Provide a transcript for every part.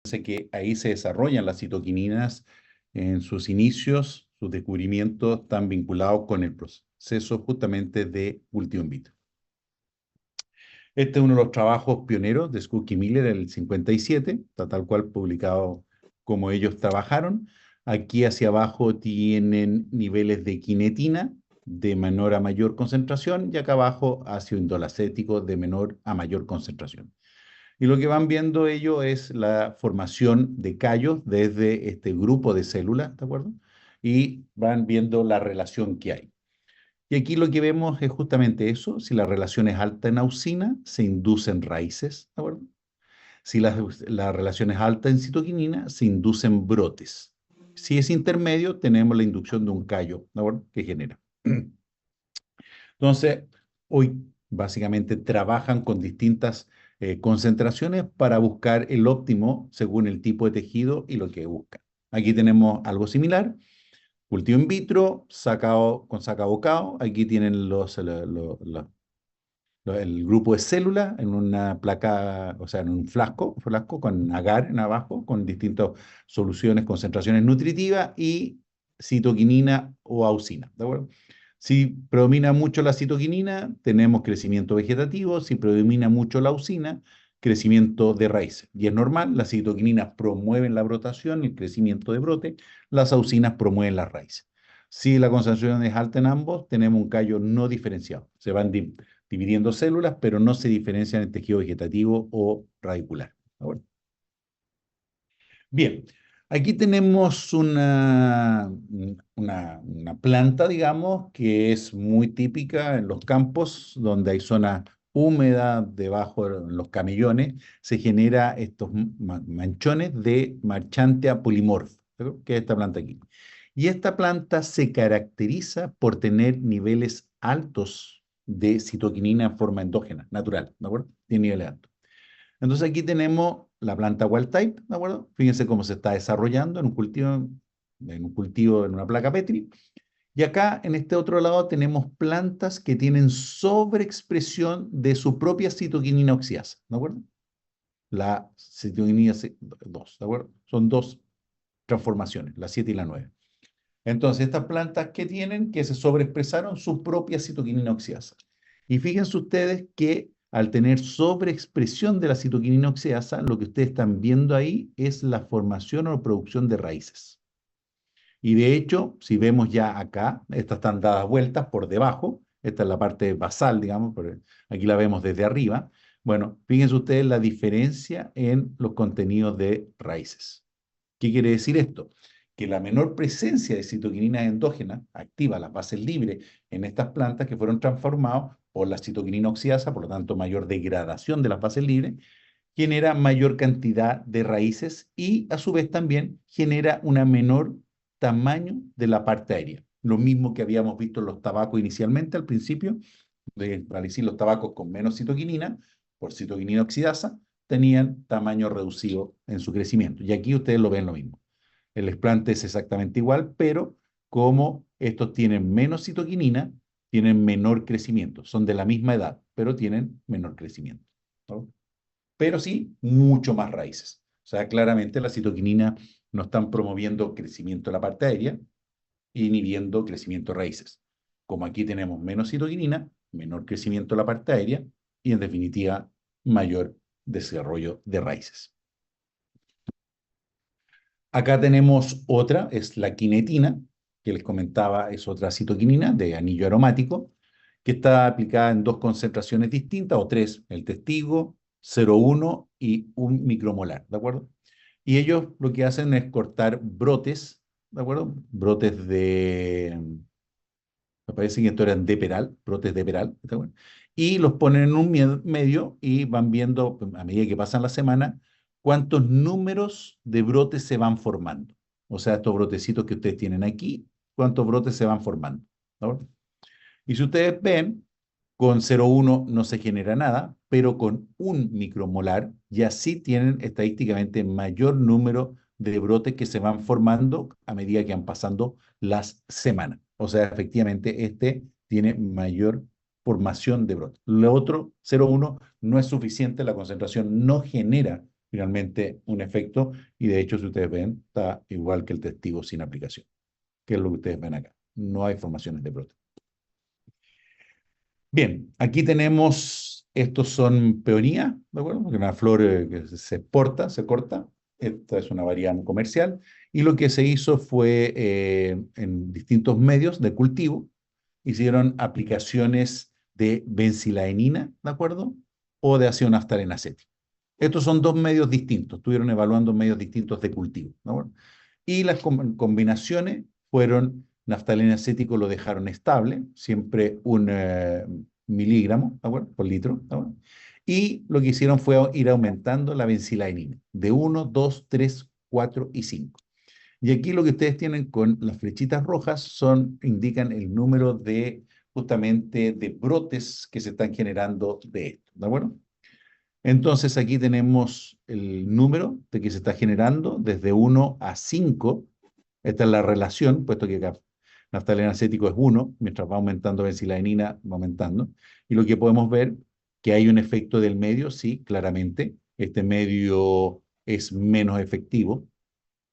que ahí se desarrollan las citoquininas en sus inicios, sus descubrimientos están vinculados con el proceso justamente de cultivo in vitro. Este es uno de los trabajos pioneros de Skoog y Miller en el 57, está tal cual publicado como ellos trabajaron. Aquí hacia abajo tienen niveles de quinetina de menor a mayor concentración y acá abajo ácido indolacético de menor a mayor concentración. Y lo que van viendo ellos es la formación de callos desde este grupo de células, ¿de acuerdo? Y van viendo la relación que hay. Y aquí lo que vemos es justamente eso. Si la relación es alta en auxina, se inducen raíces, ¿de acuerdo? Si la relación es alta en citoquinina, se inducen brotes. Si es intermedio, tenemos la inducción de un callo, ¿de acuerdo? Que genera. Entonces, hoy básicamente trabajan con distintas concentraciones para buscar el óptimo según el tipo de tejido y lo que buscan. Aquí tenemos algo similar. Cultivo in vitro, sacado con sacabocado. Aquí tienen el grupo de células en una placa, o sea, en un flasco con agar en abajo, con distintas soluciones, concentraciones nutritivas y citoquinina o auxina, ¿de acuerdo? Si predomina mucho la citoquinina, tenemos crecimiento vegetativo. Si predomina mucho la auxina, crecimiento de raíces. Y es normal, las citoquininas promueven la brotación, el crecimiento de brote, las auxinas promueven las raíces. Si la concentración es alta en ambos, tenemos un callo no diferenciado. Se van dividiendo células, pero no se diferencian en tejido vegetativo o radicular. Bueno, bien, aquí tenemos una planta, digamos, que es muy típica en los campos donde hay zona húmeda debajo de los camellones, se genera estos manchones de Marchantia polymorph, que es esta planta aquí. Y esta planta se caracteriza por tener niveles altos de citoquinina en forma endógena, natural, ¿de acuerdo? Tiene niveles altos. Entonces aquí tenemos la planta wild type, ¿de acuerdo? Fíjense cómo se está desarrollando en una placa Petri. Y acá, en este otro lado, tenemos plantas que tienen sobreexpresión de su propia citoquinina oxidasa, ¿de acuerdo? La citoquinina 2, ¿de acuerdo? Son dos transformaciones, la 7 y la 9. Entonces, estas plantas que tienen, que se sobreexpresaron su propia citoquinina oxidasa. Y fíjense ustedes que al tener sobreexpresión de la citoquinina oxidasa, lo que ustedes están viendo ahí es la formación o producción de raíces. Y de hecho, si vemos ya acá, estas están dadas vueltas por debajo, esta es la parte basal, digamos, aquí la vemos desde arriba. Bueno, fíjense ustedes la diferencia en los contenidos de raíces. ¿Qué quiere decir esto? Que la menor presencia de citoquinina endógena activa las bases libres en estas plantas que fueron transformadas por la citoquinina oxidasa, por lo tanto mayor degradación de las bases libres, genera mayor cantidad de raíces y a su vez también genera una menor tamaño de la parte aérea. Lo mismo que habíamos visto en los tabacos inicialmente al principio, al decir los tabacos con menos citoquinina, por citoquinina oxidasa, tenían tamaño reducido en su crecimiento. Y aquí ustedes lo ven lo mismo. El explante es exactamente igual, pero como estos tienen menos citoquinina, tienen menor crecimiento. Son de la misma edad, pero tienen menor crecimiento, ¿no? Pero sí mucho más raíces. O sea, claramente la citoquinina no están promoviendo crecimiento de la parte aérea, inhibiendo crecimiento de raíces. Como aquí tenemos menos citoquinina, menor crecimiento de la parte aérea y en definitiva mayor desarrollo de raíces. Acá tenemos otra, es la quinetina, que les comentaba, es otra citoquinina de anillo aromático, que está aplicada en dos concentraciones distintas, o tres, el testigo, 0,1 y 1 micromolar, ¿de acuerdo? Y ellos lo que hacen es cortar brotes, ¿de acuerdo? Me parece que esto eran de peral, brotes de peral, ¿está bueno? Y los ponen en un medio y van viendo, a medida que pasan la semana, cuántos números de brotes se van formando. O sea, estos brotecitos que ustedes tienen aquí, cuántos brotes se van formando, ¿no? Y si ustedes ven, con 0,1 no se genera nada, pero con 1 micromolar ya sí tienen estadísticamente mayor número de brotes que se van formando a medida que van pasando las semanas. O sea, efectivamente, este tiene mayor formación de brotes. Lo otro, 0,1, no es suficiente, la concentración no genera finalmente un efecto, y de hecho, si ustedes ven, está igual que el testigo sin aplicación, que es lo que ustedes ven acá. No hay formaciones de brote. Bien, aquí tenemos, estos son peonías, ¿de acuerdo? Porque una flor que se exporta, se corta. Esta es una variedad comercial. Y lo que se hizo fue, en distintos medios de cultivo, hicieron aplicaciones de bencilaenina, ¿de acuerdo? O de ácido naftaleno acético. Estos son dos medios distintos, estuvieron evaluando medios distintos de cultivo, ¿de acuerdo? Y las combinaciones fueron naftaleno acético, lo dejaron estable, siempre un miligramo, ¿de acuerdo? Por litro, ¿de acuerdo? Y lo que hicieron fue ir aumentando la bencilaenina de 1, 2, 3, 4 y 5. Y aquí lo que ustedes tienen con las flechitas rojas indican el número de, justamente, de brotes que se están generando de esto, ¿de acuerdo? Entonces aquí tenemos el número de que se está generando desde 1 a 5. Esta es la relación, puesto que acá naftaleno acético es 1, mientras va aumentando bencilaenina, va aumentando. Y lo que podemos ver, que hay un efecto del medio, sí, claramente. Este medio es menos efectivo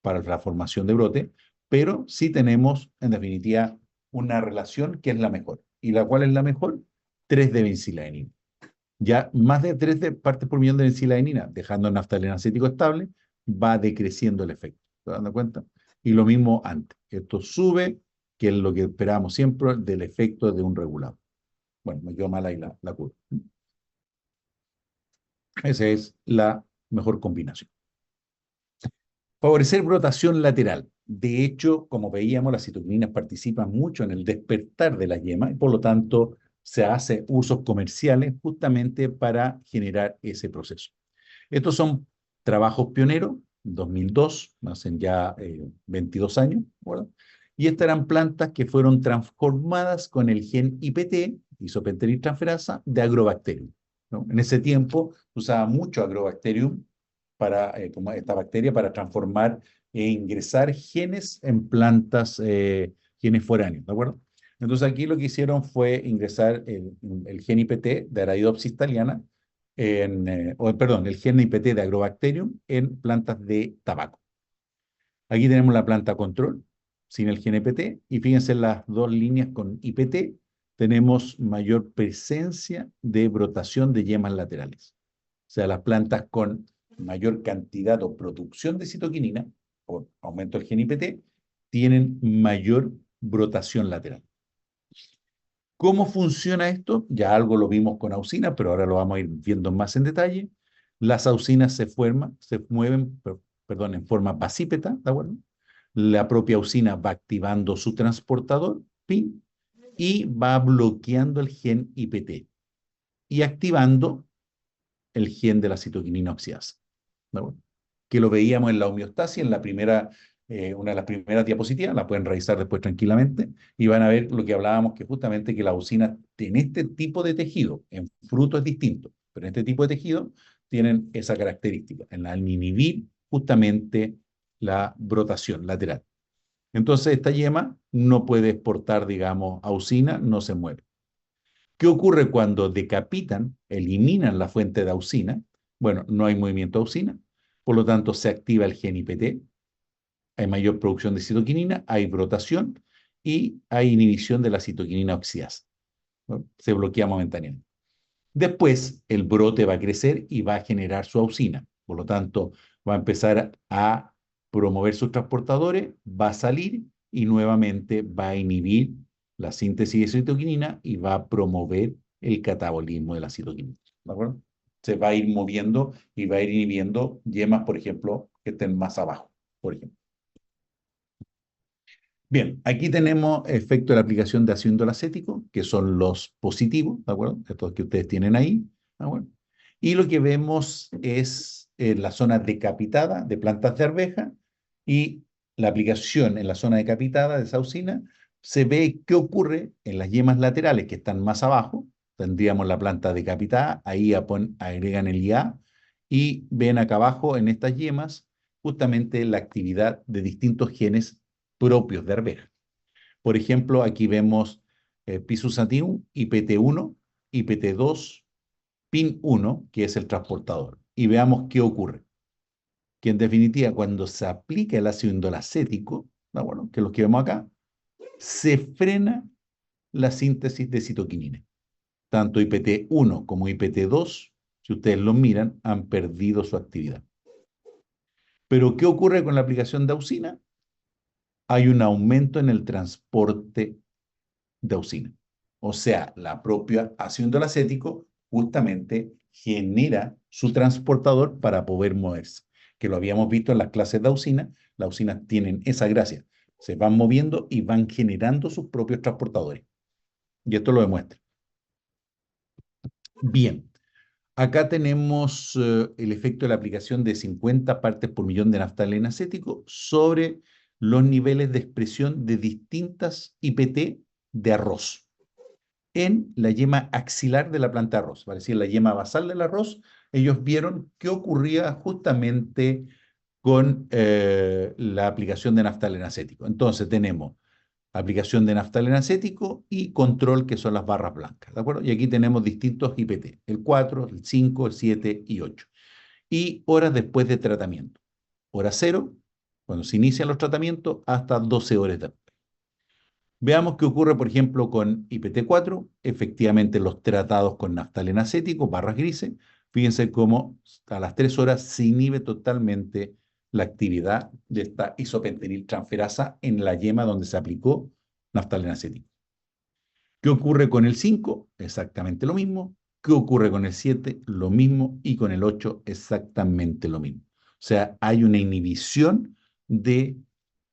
para la formación de brote, pero sí tenemos, en definitiva, una relación que es la mejor. ¿Y la cual es la mejor? 3 de bencilaenina. Ya más de 3 partes por millón de bencilaenina, dejando el naftaleno acético estable, va decreciendo el efecto. ¿Se dan cuenta? Y lo mismo antes. Esto sube, que es lo que esperábamos siempre del efecto de un regulador. Bueno, me quedó mal ahí la curva. Esa es la mejor combinación. Favorecer brotación lateral. De hecho, como veíamos, las citoquininas participan mucho en el despertar de la yema y por lo tanto se hace usos comerciales justamente para generar ese proceso. Estos son trabajos pioneros, 2002, hacen ya 22 años, ¿verdad? Y estas eran plantas que fueron transformadas con el gen IPT, isopentiltransferasa, de Agrobacterium, ¿no? En ese tiempo usaba mucho Agrobacterium para, como esta bacteria, para transformar e ingresar genes en plantas, genes foráneos, ¿de acuerdo? Entonces aquí lo que hicieron fue ingresar el gen IPT de Arabidopsis thaliana, perdón, el gen IPT de Agrobacterium en plantas de tabaco. Aquí tenemos la planta control sin el gen IPT y fíjense en las dos líneas con IPT tenemos mayor presencia de brotación de yemas laterales. O sea, las plantas con mayor cantidad o producción de citoquinina, por aumento del gen IPT, tienen mayor brotación lateral. ¿Cómo funciona esto? Ya algo lo vimos con auxina, pero ahora lo vamos a ir viendo más en detalle. Las auxinas se mueven, perdón, en forma basípeta, ¿de acuerdo? La propia auxina va activando su transportador, PIN, y va bloqueando el gen IPT y activando el gen de la citoquinina oxidasa, ¿de acuerdo? Que lo veíamos en la homeostasis, en la primera, una de las primeras diapositivas, la pueden revisar después tranquilamente, y van a ver lo que hablábamos, que justamente que la auxina en este tipo de tejido, en fruto es distinto, pero en este tipo de tejido tienen esa característica, al inhibir justamente la brotación lateral. Entonces esta yema no puede exportar, digamos, auxina, no se mueve. ¿Qué ocurre cuando decapitan, eliminan la fuente de auxina? Bueno, no hay movimiento de auxina, por lo tanto se activa el gen IPT, hay mayor producción de citoquinina, hay brotación y hay inhibición de la citoquinina oxidasa, ¿no? Se bloquea momentáneamente. Después, el brote va a crecer y va a generar su auxina, por lo tanto, va a empezar a promover sus transportadores, va a salir y nuevamente va a inhibir la síntesis de citoquinina y va a promover el catabolismo de la citoquinina, ¿de acuerdo? Se va a ir moviendo y va a ir inhibiendo yemas, por ejemplo, que estén más abajo, por ejemplo. Bien, aquí tenemos efecto de la aplicación de ácido indolacético, que son los positivos, ¿de acuerdo? Estos que ustedes tienen ahí, ¿de acuerdo? Y lo que vemos es la zona decapitada de plantas de arveja y la aplicación en la zona decapitada de saucina. Se ve qué ocurre en las yemas laterales que están más abajo. Tendríamos la planta decapitada, ahí agregan el IA y ven acá abajo en estas yemas justamente la actividad de distintos genes propios de arveja. Por ejemplo, aquí vemos Pisosatium, IPT1, IPT2, PIN1, que es el transportador. Y veamos qué ocurre. que en definitiva cuando se aplica el ácido indolacético, ¿de acuerdo? Que es lo que vemos acá, se frena la síntesis de citoquinina. Tanto IPT1 como IPT2, si ustedes los miran, han perdido su actividad. Pero ¿qué ocurre con la aplicación de auxina? Hay un aumento en el transporte de auxina. O sea, la propia ácido indolacético justamente genera su transportador para poder moverse, que lo habíamos visto en las clases de auxina. Las auxinas tienen esa gracia, se van moviendo y van generando sus propios transportadores. Y esto lo demuestra. Bien, acá tenemos el efecto de la aplicación de 50 partes por millón de naftaleno acético sobre los niveles de expresión de distintas IPT de arroz en la yema axilar de la planta de arroz, es decir, la yema basal del arroz. Ellos vieron qué ocurría justamente con la aplicación de naftaleno acético. Entonces tenemos aplicación de naftaleno acético y control, que son las barras blancas, ¿de acuerdo? Y aquí tenemos distintos IPT, el 4, el 5, el 7 y 8. Y horas después de tratamiento. Hora 0, cuando se inician los tratamientos, hasta 12 horas después. Veamos qué ocurre, por ejemplo, con IPT4, efectivamente los tratados con naftaleno acético, barras grises. Fíjense cómo a las 3 horas se inhibe totalmente la actividad de esta isopentiltransferasa en la yema donde se aplicó naftaleno acético. ¿Qué ocurre con el 5? Exactamente lo mismo. ¿Qué ocurre con el 7? Lo mismo. Y con el 8, exactamente lo mismo. O sea, hay una inhibición de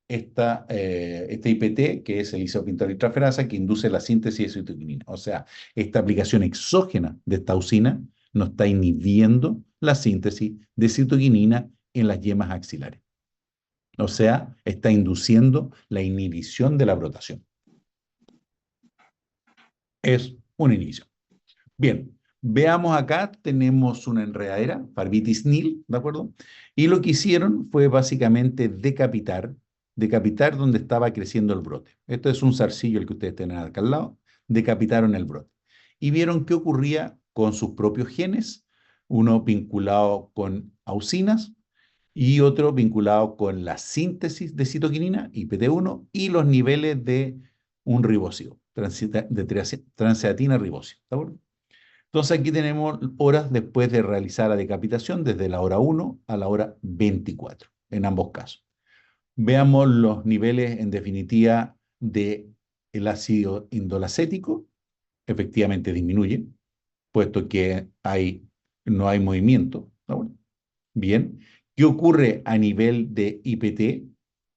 este IPT, que es el isopentilitransferasa, que induce la síntesis de citoquinina. O sea, esta aplicación exógena de esta auxina no está inhibiendo la síntesis de citoquinina en las yemas axilares. O sea, está induciendo la inhibición de la brotación. Es una inhibición. Bien, veamos acá, tenemos una enredadera, Parvitis nil, ¿de acuerdo? Y lo que hicieron fue básicamente decapitar donde estaba creciendo el brote. Esto es un zarcillo el que ustedes tienen acá al lado, decapitaron el brote. Y vieron qué ocurría con sus propios genes, uno vinculado con auxinas y otro vinculado con la síntesis de citoquinina, IPT1, y los niveles de un ribósido, de transeatina ribósido, ¿de acuerdo? Entonces aquí tenemos horas después de realizar la decapitación, desde la hora 1 a la hora 24, en ambos casos. Veamos los niveles en definitiva de el ácido indolacético, efectivamente disminuyen, puesto que no hay movimiento. ¿No? Bien, ¿qué ocurre a nivel de IPT?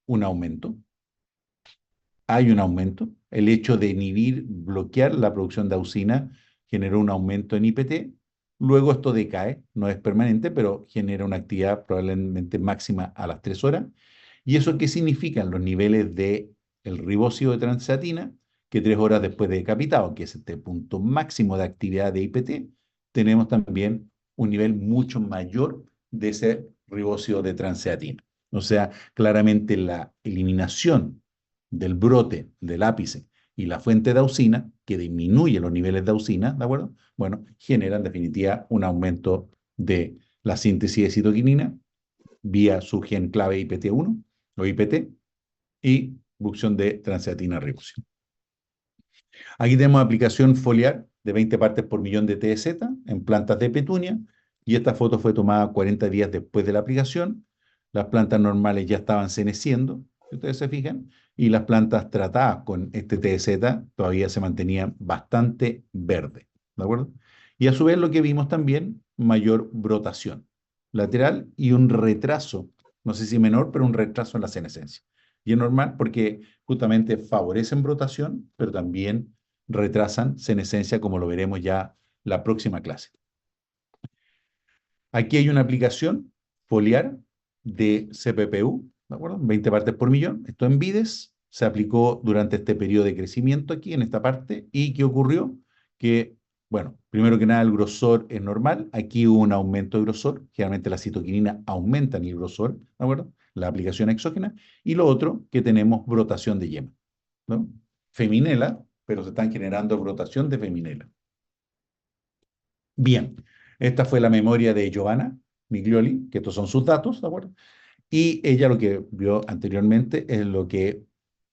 Un aumento. Hay un aumento. El hecho de inhibir, bloquear la producción de auxina generó un aumento en IPT. Luego esto decae, no es permanente, pero genera una actividad probablemente máxima a las 3 horas. ¿Y eso qué significan los niveles de el ribósido de transatina? Que 3 horas después de decapitado, que es este punto máximo de actividad de IPT, tenemos también un nivel mucho mayor de ese ribósido de transatina. O sea, claramente la eliminación del brote del ápice y la fuente de auxina, que disminuye los niveles de auxina, ¿de acuerdo? Bueno, genera en definitiva un aumento de la síntesis de citoquinina vía su gen clave IPT1 o IPT y producción de transatina ribósido. Aquí tenemos aplicación foliar de 20 partes por millón de TZ en plantas de petunia, y esta foto fue tomada 40 días después de la aplicación. Las plantas normales ya estaban ceneciendo, si ustedes se fijan, y las plantas tratadas con este TZ todavía se mantenían bastante verdes, ¿de acuerdo? Y a su vez lo que vimos también, mayor brotación lateral y un retraso, no sé si menor, pero un retraso en la senescencia. Y es normal porque justamente favorecen brotación, pero también retrasan senescencia, como lo veremos ya la próxima clase. Aquí hay una aplicación foliar de CPPU, ¿de acuerdo? 20 partes por millón. Esto en vides se aplicó durante este periodo de crecimiento aquí, en esta parte. ¿Y qué ocurrió? Que, bueno, primero que nada el grosor es normal. Aquí hubo un aumento de grosor. Generalmente la citoquinina aumenta en el grosor, ¿de acuerdo? La aplicación exógena. Y lo otro, que tenemos brotación de yema, ¿no? Feminela, pero se están generando brotación de feminela. Bien, esta fue la memoria de Giovanna. Miglioli, que estos son sus datos, ¿de acuerdo? Y ella lo que vio anteriormente es lo que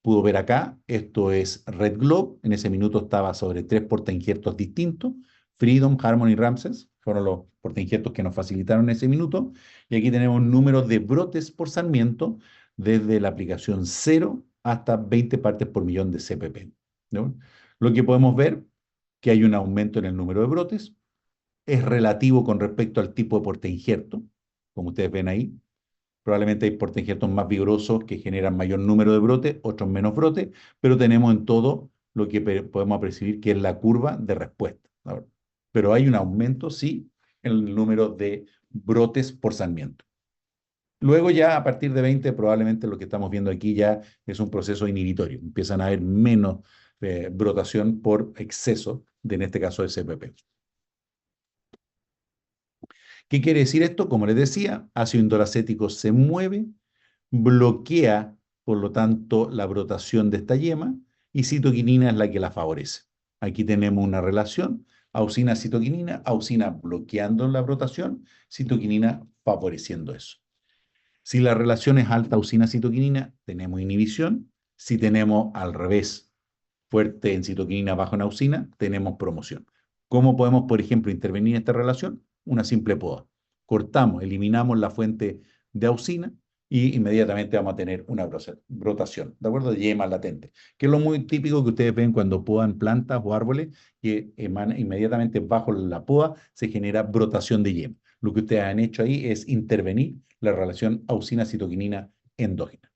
pudo ver acá. Esto es Red Globe. En ese minuto estaba sobre tres portainjertos distintos. Freedom, Harmony y Ramses fueron los portainjertos que nos facilitaron ese minuto. Y aquí tenemos números de brotes por sarmiento desde la aplicación 0 hasta 20 partes por millón de CPP, ¿no? Lo que podemos ver que hay un aumento en el número de brotes. Es relativo con respecto al tipo de portainjerto, como ustedes ven ahí. Probablemente hay portainjertos más vigorosos que generan mayor número de brotes, otros menos brotes, pero tenemos en todo lo que podemos percibir que es la curva de respuesta. Pero hay un aumento, sí, en el número de brotes por sarmiento. Luego ya a partir de 20 probablemente lo que estamos viendo aquí ya es un proceso inhibitorio. Empiezan a haber menos brotación por exceso, en este caso de CPP. ¿Qué quiere decir esto? Como les decía, ácido indolacético se mueve, bloquea, por lo tanto, la brotación de esta yema y citoquinina es la que la favorece. Aquí tenemos una relación, auxina-citoquinina, auxina bloqueando la brotación, citoquinina favoreciendo eso. Si la relación es alta auxina-citoquinina, tenemos inhibición. Si tenemos al revés, fuerte en citoquinina, bajo en auxina, tenemos promoción. ¿Cómo podemos, por ejemplo, intervenir en esta relación? Una simple poda. Cortamos, eliminamos la fuente de auxina y inmediatamente vamos a tener una brotación, ¿de acuerdo? De yema latente, que es lo muy típico que ustedes ven cuando podan plantas o árboles, que emana, inmediatamente bajo la poda se genera brotación de yema. Lo que ustedes han hecho ahí es intervenir la relación auxina-citoquinina endógena.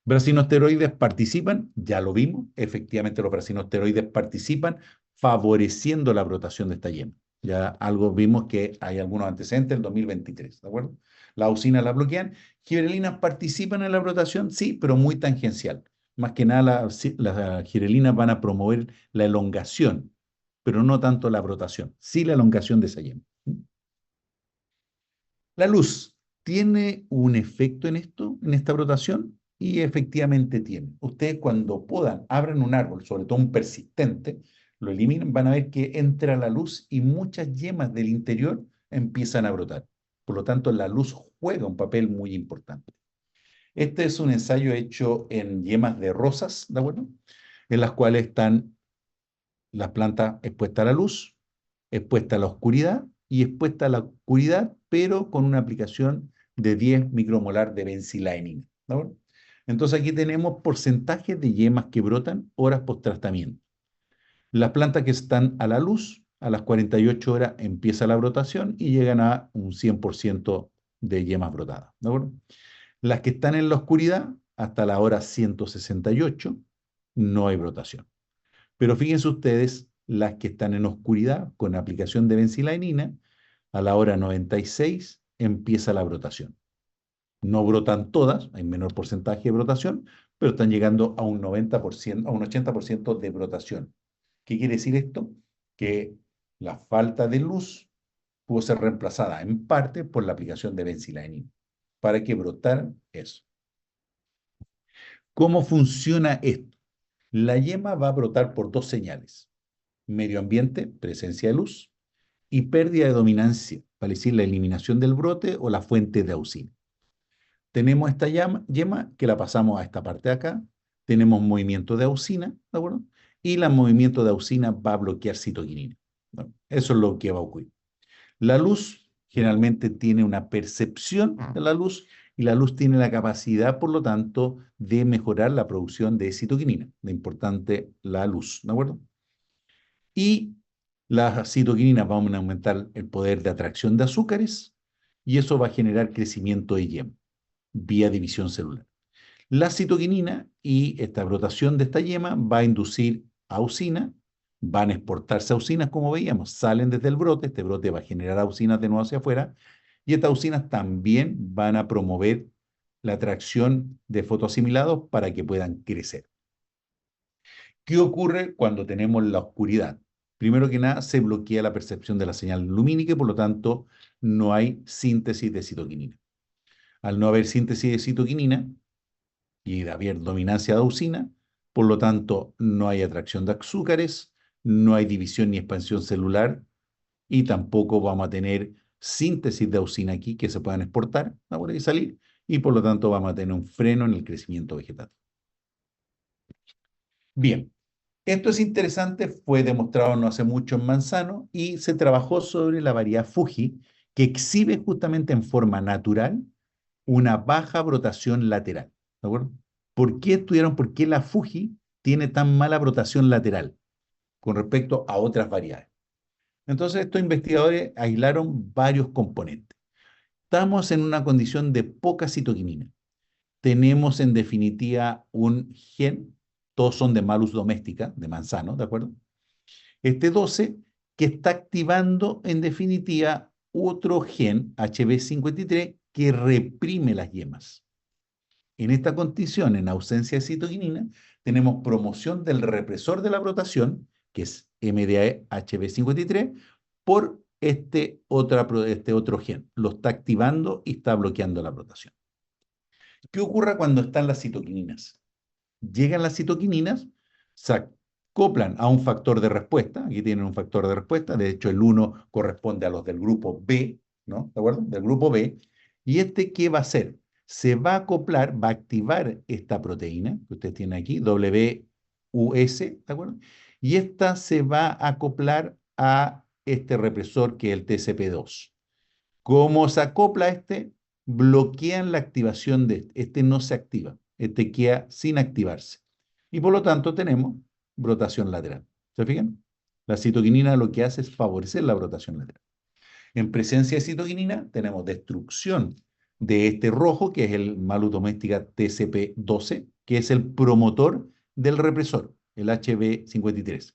Brasinosteroides participan, ya lo vimos, efectivamente los brasinosteroides participan favoreciendo la brotación de esta yema. Ya algo vimos que hay algunos antecedentes en 2023, ¿de acuerdo? La auxina la bloquean. ¿Gibberelinas participan en la brotación? Sí, pero muy tangencial. Más que nada las gibberelinas van a promover la elongación, pero no tanto la brotación, sí la elongación de esa yema. La luz tiene un efecto en esto, en esta brotación, y efectivamente tiene. Ustedes cuando podan, abran un árbol, sobre todo un persistente, lo eliminan, van a ver que entra la luz y muchas yemas del interior empiezan a brotar. Por lo tanto, la luz juega un papel muy importante. Este es un ensayo hecho en yemas de rosas, ¿de acuerdo? En las cuales están la planta expuesta a la luz, expuesta a la oscuridad y expuesta a la oscuridad, pero con una aplicación de 10 micromolar de bencilaenina. ¿No? Entonces aquí tenemos porcentajes de yemas que brotan horas post tratamiento. Las plantas que están a la luz, a las 48 horas empieza la brotación y llegan a un 100% de yemas brotadas. ¿De acuerdo? Las que están en la oscuridad, hasta la hora 168, no hay brotación. Pero fíjense ustedes, las que están en oscuridad con aplicación de bencilaenina, a la hora 96 empieza la brotación. No brotan todas, hay menor porcentaje de brotación, pero están llegando a un 90%, a un 80% de brotación. ¿Qué quiere decir esto? Que la falta de luz pudo ser reemplazada en parte por la aplicación de bencilaenina para que brotara eso. ¿Cómo funciona esto? La yema va a brotar por dos señales: medio ambiente, presencia de luz, y pérdida de dominancia, para decir la eliminación del brote o la fuente de auxina. Tenemos esta yema que la pasamos a esta parte de acá, tenemos movimiento de auxina, ¿de acuerdo? Y el movimiento de auxina va a bloquear citoquinina, ¿no? Eso es lo que va a ocurrir. La luz generalmente tiene una percepción de la luz y la luz tiene la capacidad, por lo tanto, de mejorar la producción de citoquinina. De importante la luz, ¿de acuerdo? Y las citoquininas van a aumentar el poder de atracción de azúcares y eso va a generar crecimiento de yema vía división celular. La citoquinina y esta brotación de esta yema va a inducir auxina, van a exportarse auxinas como veíamos, salen desde el brote, este brote va a generar auxinas de nuevo hacia afuera y estas auxinas también van a promover la atracción de fotoasimilados para que puedan crecer. ¿Qué ocurre cuando tenemos la oscuridad? Primero que nada, se bloquea la percepción de la señal lumínica y por lo tanto no hay síntesis de citoquinina. Al no haber síntesis de citoquinina y de haber dominancia de auxina, por lo tanto no hay atracción de azúcares, no hay división ni expansión celular y tampoco vamos a tener síntesis de auxina aquí que se puedan exportar, ¿de acuerdo? Y salir, y por lo tanto vamos a tener un freno en el crecimiento vegetal. Bien, esto es interesante, fue demostrado no hace mucho en Manzano y se trabajó sobre la variedad Fuji que exhibe justamente en forma natural una baja brotación lateral. ¿De acuerdo? ¿Por qué la Fuji tiene tan mala brotación lateral con respecto a otras variedades? Entonces, estos investigadores aislaron varios componentes. Estamos en una condición de poca citoquinina. Tenemos en definitiva un gen, todos son de Malus domestica, de manzano, ¿de acuerdo? Este 12 que está activando en definitiva otro gen, HB53, que reprime las yemas. En esta condición, en ausencia de citoquinina, tenemos promoción del represor de la brotación, que es MDA-HB53, por este otro gen. Lo está activando y está bloqueando la brotación. ¿Qué ocurre cuando están las citoquininas? Llegan las citoquininas, se acoplan a un factor de respuesta, aquí tienen un factor de respuesta, de hecho el 1 corresponde a los del grupo B, ¿no? ¿De acuerdo? Del grupo B, y ¿qué va a hacer? Se va a acoplar, va a activar esta proteína que ustedes tienen aquí, WUS, ¿de acuerdo? Y esta se va a acoplar a este represor que es el TCP2. ¿Cómo se acopla bloquean la activación de este no se activa, este queda sin activarse. Y por lo tanto tenemos brotación lateral. ¿Se fijan? La citoquinina lo que hace es favorecer la brotación lateral. En presencia de citoquinina tenemos destrucción de este rojo, que es el Malus domestica TCP12, que es el promotor del represor, el HB53.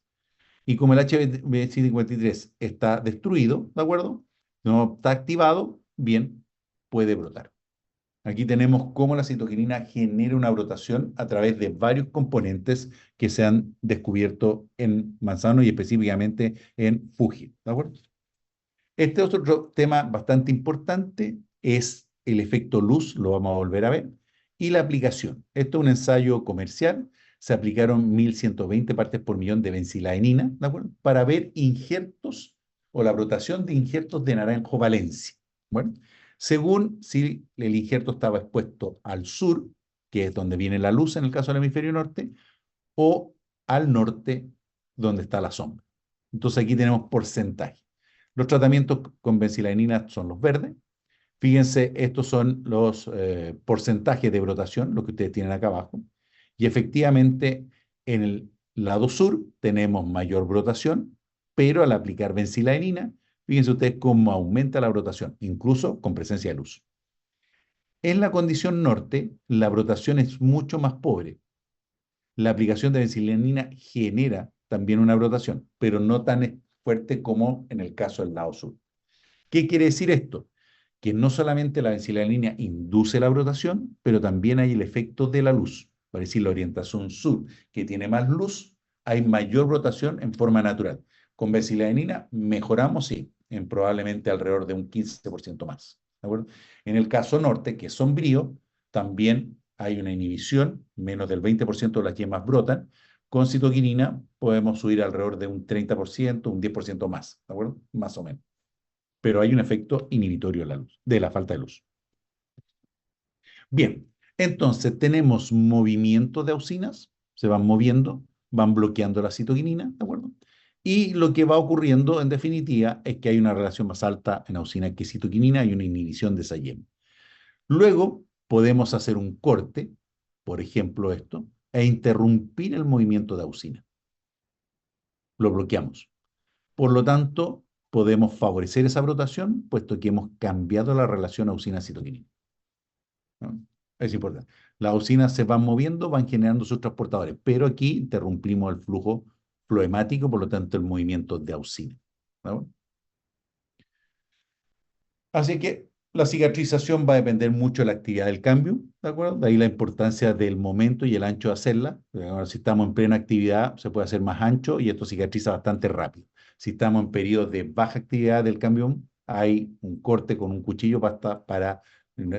Y como el HB53 está destruido, ¿de acuerdo? No está activado, bien, puede brotar. Aquí tenemos cómo la citoquinina genera una brotación a través de varios componentes que se han descubierto en manzano y específicamente en Fuji, ¿de acuerdo? Este otro tema bastante importante es el efecto luz, lo vamos a volver a ver, y la aplicación. Esto es un ensayo comercial, se aplicaron 1120 partes por millón de bencilaenina, ¿de acuerdo? Para ver injertos o la brotación de injertos de naranjo valencia. Bueno, según si el injerto estaba expuesto al sur, que es donde viene la luz en el caso del hemisferio norte, o al norte, donde está la sombra. Entonces aquí tenemos porcentaje. Los tratamientos con bencilaenina son los verdes. Fíjense, estos son los porcentajes de brotación, lo que ustedes tienen acá abajo. Y efectivamente, en el lado sur tenemos mayor brotación, pero al aplicar bencilaenina, fíjense ustedes cómo aumenta la brotación, incluso con presencia de luz. En la condición norte, la brotación es mucho más pobre. La aplicación de bencilaenina genera también una brotación, pero no tan fuerte como en el caso del lado sur. ¿Qué quiere decir esto? Que no solamente la bencilaenina induce la brotación, pero también hay el efecto de la luz. Por decir, la orientación sur, que tiene más luz, hay mayor brotación en forma natural. Con bencilaenina mejoramos, sí, en probablemente alrededor de un 15% más. ¿De acuerdo? En el caso norte, que es sombrío, también hay una inhibición, menos del 20% de las yemas brotan. Con citoquinina podemos subir alrededor de un 30%, un 10% más, ¿de acuerdo? Más o menos, pero hay un efecto inhibitorio de la luz, de la falta de luz. Bien, entonces tenemos movimiento de auxinas, se van moviendo, van bloqueando la citoquinina, ¿de acuerdo? Y lo que va ocurriendo, en definitiva, es que hay una relación más alta en auxina que citoquinina y una inhibición de esa yema. Luego podemos hacer un corte, por ejemplo esto, e interrumpir el movimiento de auxina. Lo bloqueamos. Por lo tanto, podemos favorecer esa brotación, puesto que hemos cambiado la relación auxina-citoquinina, ¿no? Es importante. Las auxinas se van moviendo, van generando sus transportadores, pero aquí interrumpimos el flujo floemático, por lo tanto, el movimiento de auxina, ¿no? Así que la cicatrización va a depender mucho de la actividad del cambio, ¿de acuerdo? De ahí la importancia del momento y el ancho de hacerla. Ahora, si estamos en plena actividad, se puede hacer más ancho y esto cicatriza bastante rápido. Si estamos en periodos de baja actividad del cambio, hay un corte con un cuchillo para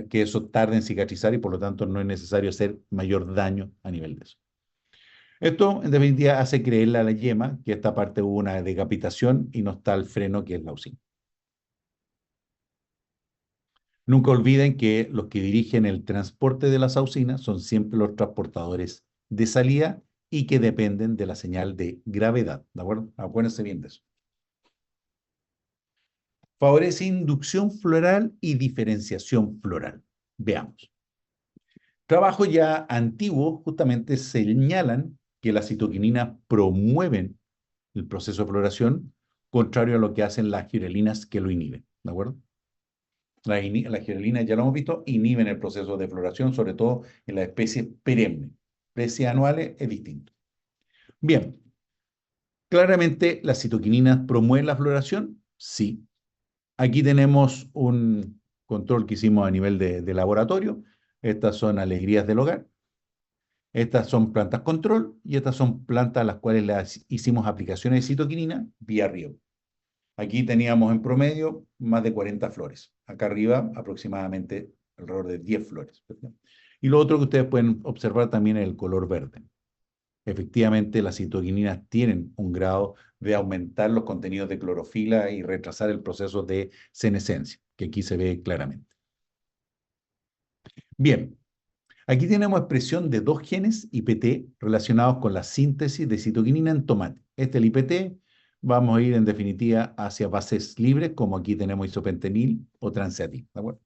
que eso tarde en cicatrizar y por lo tanto no es necesario hacer mayor daño a nivel de eso. Esto, en definitiva, hace creerle a la yema que esta parte hubo una decapitación y no está el freno, que es la usina. Nunca olviden que los que dirigen el transporte de las auxinas son siempre los transportadores de salida y que dependen de la señal de gravedad, ¿de acuerdo? Acuérdense bien de eso. Favorece inducción floral y diferenciación floral. Veamos. Trabajos ya antiguos justamente señalan que las citoquininas promueven el proceso de floración, contrario a lo que hacen las girelinas que lo inhiben, ¿de acuerdo? Las girelinas, ya lo hemos visto, inhiben el proceso de floración, sobre todo en las especies perennes. Especies anuales es distinto. Bien, claramente las citoquininas promueven la floración, sí. Aquí tenemos un control que hicimos a nivel de laboratorio. Estas son alegrías del hogar. Estas son plantas control y estas son plantas a las cuales las hicimos aplicaciones de citoquinina vía riego. Aquí teníamos en promedio más de 40 flores. Acá arriba aproximadamente alrededor de 10 flores, ¿verdad? Y lo otro que ustedes pueden observar también es el color verde. Efectivamente, las citoquininas tienen un grado de aumentar los contenidos de clorofila y retrasar el proceso de senescencia, que aquí se ve claramente. Bien, aquí tenemos expresión de dos genes IPT relacionados con la síntesis de citoquinina en tomate. Este es el IPT. Vamos a ir en definitiva hacia bases libres, como aquí tenemos isopentenil o transeatina, ¿de acuerdo?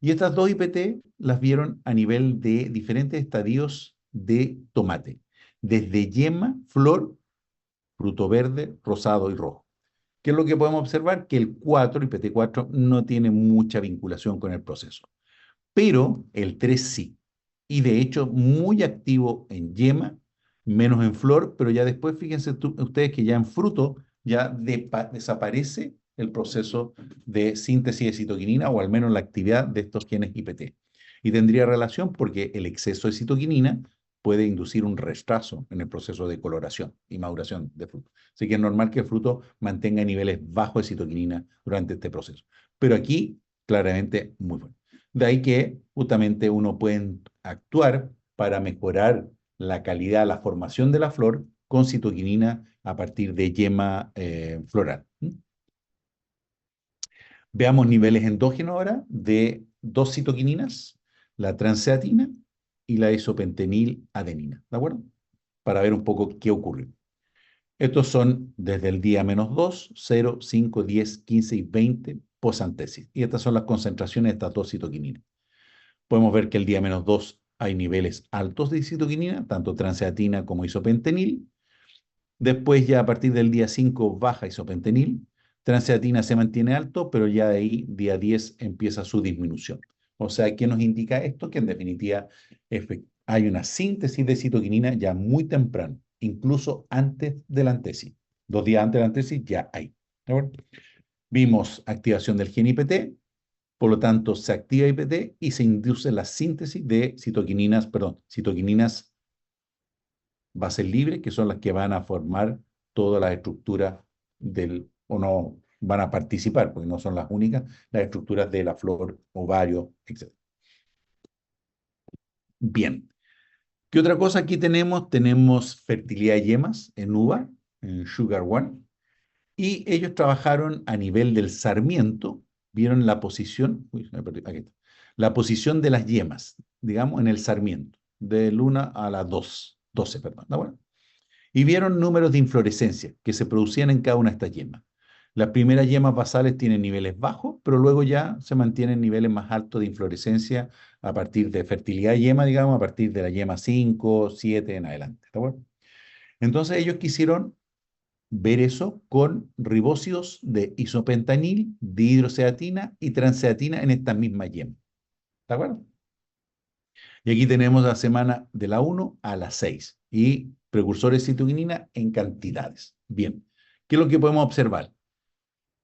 Y estas dos IPT las vieron a nivel de diferentes estadios de tomate, desde yema, flor, fruto verde, rosado y rojo. ¿Qué es lo que podemos observar? Que el 4, IPT4, no tiene mucha vinculación con el proceso, pero el 3 sí. Y de hecho, muy activo en yema, menos en flor, pero ya después fíjense ustedes que ya en fruto ya desaparece el proceso de síntesis de citoquinina o al menos la actividad de estos genes IPT. Y tendría relación porque el exceso de citoquinina puede inducir un retraso en el proceso de coloración y maduración de fruto. Así que es normal que el fruto mantenga niveles bajos de citoquinina durante este proceso. Pero aquí, claramente, muy bueno. De ahí que justamente uno puede actuar para mejorar la calidad, la formación de la flor con citoquinina a partir de yema floral. Veamos niveles endógenos ahora de dos citoquininas, la transeatina y la isopenteniladenina, ¿de acuerdo? Para ver un poco qué ocurre. Estos son desde el día -2, 0, 5, 10, 15 y 20 posantesis. Y estas son las concentraciones de estas dos citoquininas. Podemos ver que el día -2 hay niveles altos de citoquinina, tanto transeatina como isopentenil. Después ya a partir del día 5 baja isopentenil. Transeatina se mantiene alto, pero ya de ahí, día 10, empieza su disminución. O sea, ¿qué nos indica esto? Que en definitiva hay una síntesis de citoquinina ya muy temprano, incluso antes de la antesis. 2 días antes de la antesis ya hay. ¿De acuerdo? Vimos activación del gen IPT, por lo tanto, se activa IPT y se induce la síntesis de citoquininas bases libres, que son las que van a formar todas las estructuras o no van a participar, porque no son las únicas, las estructuras de la flor, ovario, etc. Bien. ¿Qué otra cosa aquí tenemos? Tenemos fertilidad de yemas en uva, en Sugar One, y ellos trabajaron a nivel del sarmiento, vieron la posición, uy, me perdí, aquí está, la posición de las yemas, digamos, en el sarmiento, del 1 a la 2, 12, perdón, ¿no? Bueno, y vieron números de inflorescencia que se producían en cada una de estas yemas. Las primeras yemas basales tienen niveles bajos, pero luego ya se mantienen niveles más altos de inflorescencia a partir de fertilidad de yema, digamos, a partir de la yema 5, 7 en adelante. ¿Está bueno? Entonces ellos quisieron ver eso con ribósidos de isopentanil, dihidroxeatina y transeatina en esta misma yema. ¿De acuerdo? Y aquí tenemos la semana de la 1 a la 6 y precursores de citoquinina en cantidades. Bien, ¿qué es lo que podemos observar?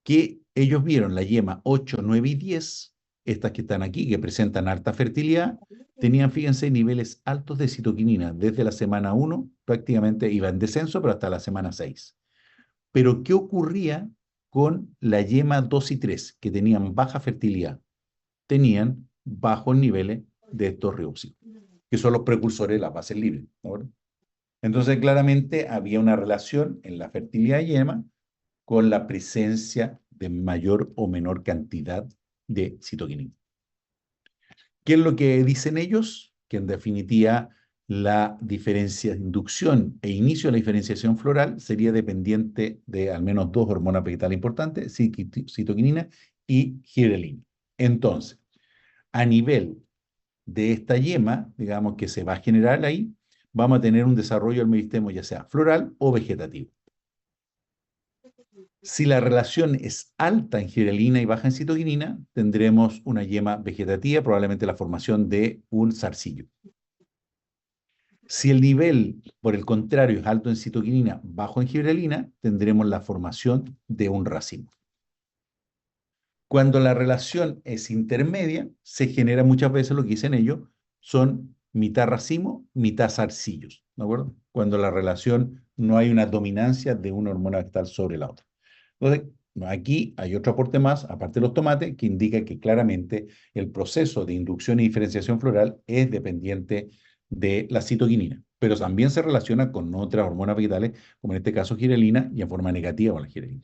Que ellos vieron la yema 8, 9 y 10, estas que están aquí, que presentan alta fertilidad, tenían, fíjense, niveles altos de citoquinina desde la semana 1, prácticamente iba en descenso, pero hasta la semana 6. Pero, ¿qué ocurría con la yema 2 y 3, que tenían baja fertilidad? Tenían bajos niveles de estos ribósidos, que son los precursores de las bases libres, ¿no? Entonces, claramente había una relación en la fertilidad de yema con la presencia de mayor o menor cantidad de citoquinina. ¿Qué es lo que dicen ellos? Que en definitiva la diferencia, inducción e inicio de la diferenciación floral sería dependiente de al menos dos hormonas vegetales importantes, citoquinina y gibberelina. Entonces, a nivel de esta yema, digamos que se va a generar ahí, vamos a tener un desarrollo del meristemo ya sea floral o vegetativo. Si la relación es alta en gibberelina y baja en citoquinina, tendremos una yema vegetativa, probablemente la formación de un zarcillo. Si el nivel, por el contrario, es alto en citoquinina, bajo en gibberelina, tendremos la formación de un racimo. Cuando la relación es intermedia, se genera muchas veces lo que dicen ellos, son mitad racimo, mitad zarcillos, ¿de acuerdo? Cuando la relación no hay una dominancia de una hormona vegetal sobre la otra. Entonces, aquí hay otro aporte más, aparte de los tomates, que indica que claramente el proceso de inducción y diferenciación floral es dependiente de la citoquinina, pero también se relaciona con otras hormonas vegetales, como en este caso gibberelina, y en forma negativa con la gibberelina.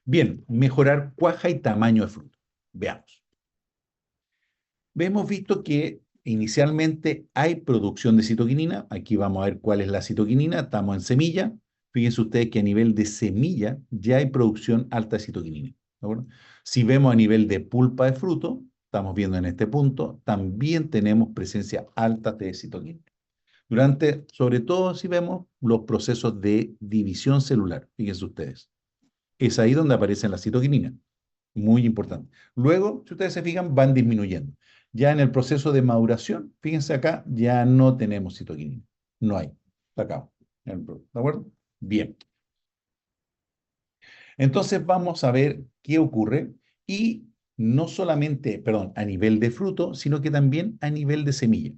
Bien, mejorar cuaja y tamaño de fruto. Veamos. Hemos visto que inicialmente hay producción de citoquinina. Aquí vamos a ver cuál es la citoquinina. Estamos en semilla. Fíjense ustedes que a nivel de semilla ya hay producción alta de citoquinina. ¿De acuerdo? Si vemos a nivel de pulpa de fruto, estamos viendo en este punto, también tenemos presencia alta de citoquinina. Sobre todo si vemos los procesos de división celular, fíjense ustedes. Es ahí donde aparece la citoquinina. Muy importante. Luego, si ustedes se fijan, van disminuyendo. Ya en el proceso de maduración, fíjense acá, ya no tenemos citoquinina. No hay. Está acá. ¿De acuerdo? Bien. Entonces vamos a ver qué ocurre y no solamente, perdón, a nivel de fruto, sino que también a nivel de semilla.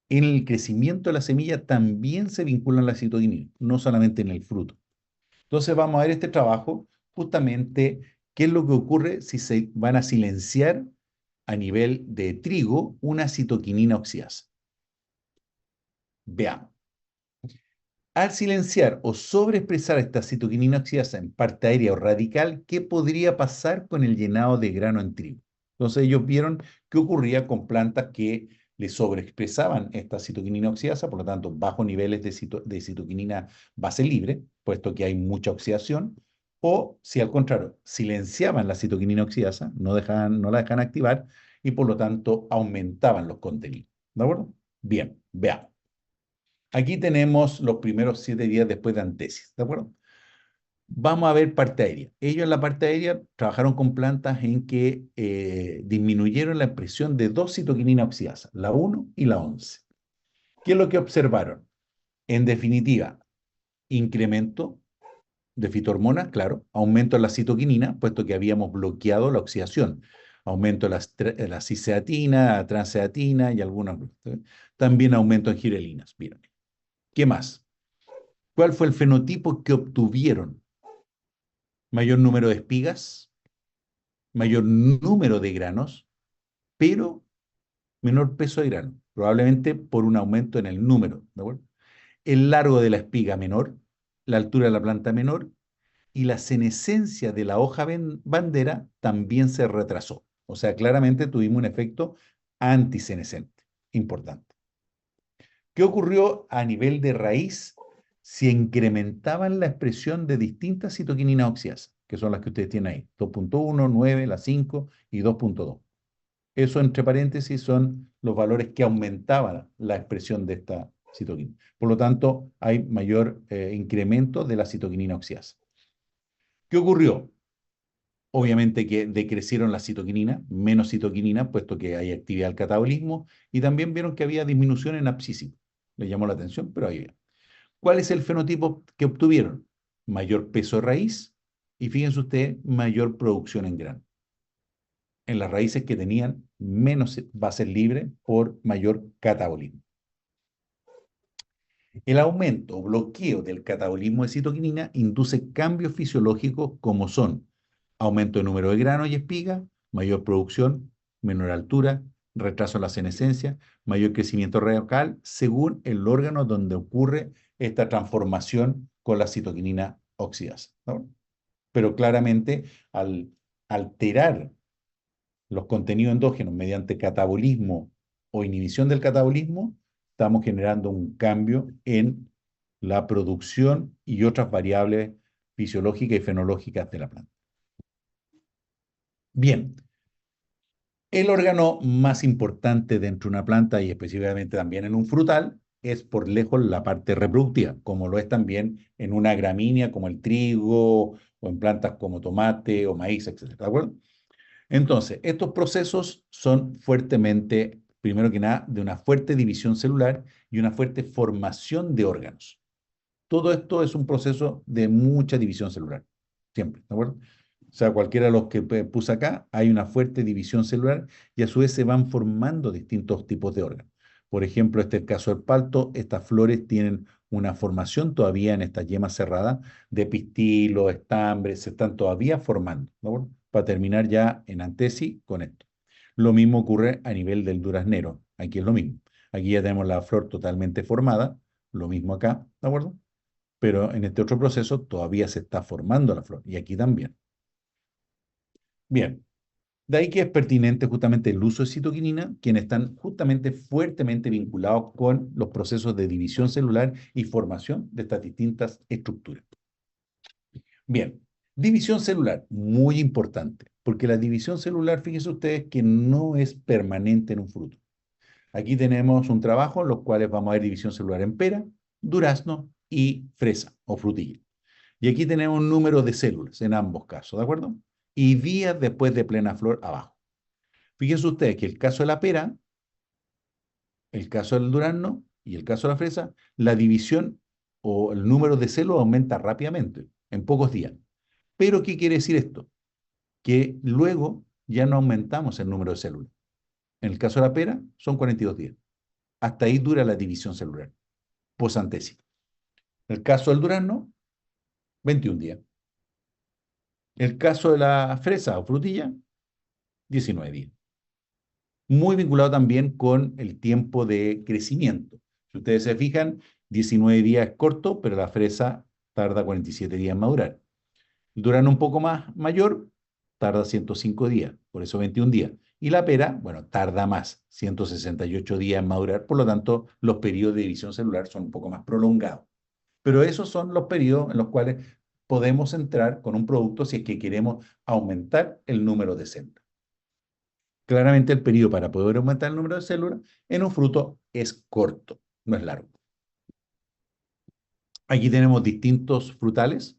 En el crecimiento de la semilla también se vinculan la citoquinina, no solamente en el fruto. Entonces vamos a ver este trabajo, justamente qué es lo que ocurre si se van a silenciar a nivel de trigo una citoquinina oxidasa. Veamos. Al silenciar o sobreexpresar esta citoquinina oxidasa en parte aérea o radical, ¿qué podría pasar con el llenado de grano en trigo? Entonces ellos vieron qué ocurría con plantas que le sobreexpresaban esta citoquinina oxidasa, por lo tanto, bajos niveles de citoquinina base libre, puesto que hay mucha oxidación, o si al contrario, silenciaban la citoquinina oxidasa, no la dejaban activar, y por lo tanto aumentaban los contenidos. ¿De acuerdo? Bien, veamos. Aquí tenemos los primeros 7 días después de antesis, ¿de acuerdo? Vamos a ver parte aérea. Ellos en la parte aérea trabajaron con plantas en que disminuyeron la expresión de dos citoquininas oxidasas, la 1 y la 11. ¿Qué es lo que observaron? En definitiva, incremento de fitohormonas, claro, aumento de la citoquinina, puesto que habíamos bloqueado la oxidación, aumento de la ciseatina, transceatina y algunas. También aumento en gibberelinas. Miren. ¿Qué más? ¿Cuál fue el fenotipo que obtuvieron? Mayor número de espigas, mayor número de granos, pero menor peso de grano, probablemente por un aumento en el número, ¿de acuerdo? El largo de la espiga menor, la altura de la planta menor y la senescencia de la hoja bandera también se retrasó. O sea, claramente tuvimos un efecto antisenescente, importante. ¿Qué ocurrió a nivel de raíz si incrementaban la expresión de distintas citoquininas oxidasas, que son las que ustedes tienen ahí? 2.1, 9, la 5 y 2.2. Eso, entre paréntesis, son los valores que aumentaban la expresión de esta citoquina. Por lo tanto, hay mayor incremento de la citoquinina oxidasa. ¿Qué ocurrió? Obviamente que decrecieron la citoquinina, menos citoquinina, puesto que hay actividad del catabolismo, y también vieron que había disminución en abscísico. Les llamó la atención, pero había. ¿Cuál es el fenotipo que obtuvieron? Mayor peso de raíz y fíjense ustedes, mayor producción en grano. En las raíces que tenían menos bases libres por mayor catabolismo. El aumento o bloqueo del catabolismo de citoquinina induce cambios fisiológicos como son aumento de número de granos y espigas, mayor producción, menor altura, retraso en la senescencia, mayor crecimiento radical, según el órgano donde ocurre esta transformación con la citoquinina oxidasa, ¿no? Pero claramente al alterar los contenidos endógenos mediante catabolismo o inhibición del catabolismo, estamos generando un cambio en la producción y otras variables fisiológicas y fenológicas de la planta. Bien, el órgano más importante dentro de una planta y específicamente también en un frutal es por lejos la parte reproductiva, como lo es también en una gramínea como el trigo o en plantas como tomate o maíz, etcétera. ¿De acuerdo? Entonces, estos procesos son fuertemente, primero que nada, de una fuerte división celular y una fuerte formación de órganos. Todo esto es un proceso de mucha división celular, siempre, ¿de acuerdo? O sea, cualquiera de los que puse acá, hay una fuerte división celular y a su vez se van formando distintos tipos de órganos. Por ejemplo, este es el caso del palto, estas flores tienen una formación todavía en estas yemas cerradas de pistilos, estambres, se están todavía formando, ¿de acuerdo? Para terminar ya en antesis con esto. Lo mismo ocurre a nivel del duraznero, aquí es lo mismo. Aquí ya tenemos la flor totalmente formada, lo mismo acá, ¿de acuerdo? Pero en este otro proceso todavía se está formando la flor y aquí también. Bien, de ahí que es pertinente justamente el uso de citoquinina, quienes están justamente fuertemente vinculados con los procesos de división celular y formación de estas distintas estructuras. Bien, división celular, muy importante, porque la división celular, fíjense ustedes que no es permanente en un fruto. Aquí tenemos un trabajo en los cuales vamos a ver división celular en pera, durazno y fresa o frutilla. Y aquí tenemos un número de células en ambos casos, ¿de acuerdo? Y días después de plena flor abajo. Fíjense ustedes que el caso de la pera, el caso del durazno y el caso de la fresa, la división o el número de células aumenta rápidamente, en pocos días. Pero, ¿qué quiere decir esto? Que luego ya no aumentamos el número de células. En el caso de la pera, son 42 días. Hasta ahí dura la división celular, posantésica. En el caso del durazno, 21 días. El caso de la fresa o frutilla, 19 días. Muy vinculado también con el tiempo de crecimiento. Si ustedes se fijan, 19 días es corto, pero la fresa tarda 47 días en madurar. El durazno un poco más mayor, tarda 105 días, por eso 21 días. Y la pera, bueno, tarda más, 168 días en madurar, por lo tanto, los periodos de división celular son un poco más prolongados. Pero esos son los periodos en los cuales podemos entrar con un producto si es que queremos aumentar el número de células. Claramente el periodo para poder aumentar el número de células en un fruto es corto, no es largo. Aquí tenemos distintos frutales.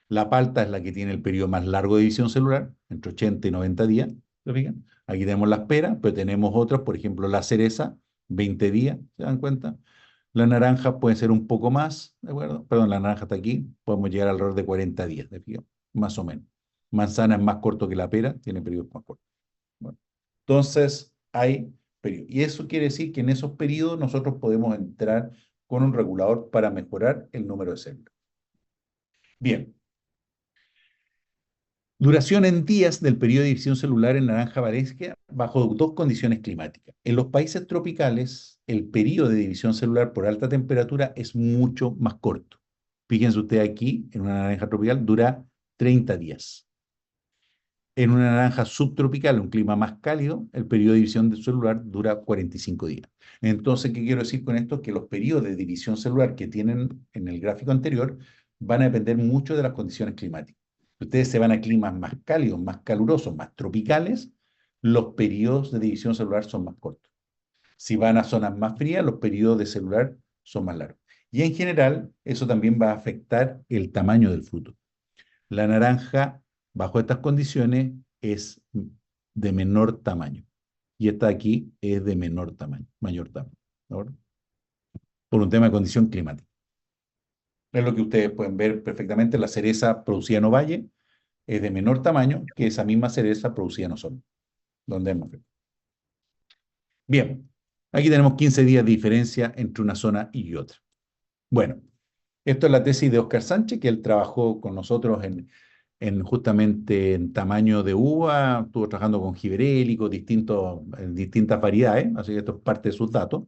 La palta es la que tiene el periodo más largo de división celular, entre 80 y 90 días. ¿Se fijan? Aquí tenemos las peras, pero tenemos otros, por ejemplo, la cereza, 20 días, ¿se dan cuenta? La naranja puede ser un poco más, ¿de acuerdo? Perdón, la naranja está aquí, podemos llegar alrededor de 40 días, ¿de fijan? Más o menos. Manzana es más corto que la pera, tiene periodos más cortos. Bueno, entonces, hay periodos. Y eso quiere decir que en esos periodos nosotros podemos entrar con un regulador para mejorar el número de células. Bien, duración en días del periodo de división celular en naranja varesca bajo dos condiciones climáticas. En los países tropicales, el periodo de división celular por alta temperatura es mucho más corto. Fíjense ustedes aquí, en una naranja tropical dura 30 días. En una naranja subtropical, un clima más cálido, el periodo de división celular dura 45 días. Entonces, ¿qué quiero decir con esto? Que los periodos de división celular que tienen en el gráfico anterior van a depender mucho de las condiciones climáticas. Ustedes se van a climas más cálidos, más calurosos, más tropicales, los periodos de división celular son más cortos. Si van a zonas más frías, los periodos de celular son más largos. Y en general, eso también va a afectar el tamaño del fruto. La naranja, bajo estas condiciones, es de menor tamaño. Y esta aquí es de menor tamaño, mayor tamaño, ¿no? Por un tema de condición climática. Es lo que ustedes pueden ver perfectamente. La cereza producida en Ovalle es de menor tamaño que esa misma cereza producida en Osorno, donde hemos visto. Bien, aquí tenemos 15 días de diferencia entre una zona y otra. Bueno, esto es la tesis de Oscar Sánchez, que él trabajó con nosotros en justamente en tamaño de uva, estuvo trabajando con giberélicos, distintas variedades, así que esto es parte de sus datos.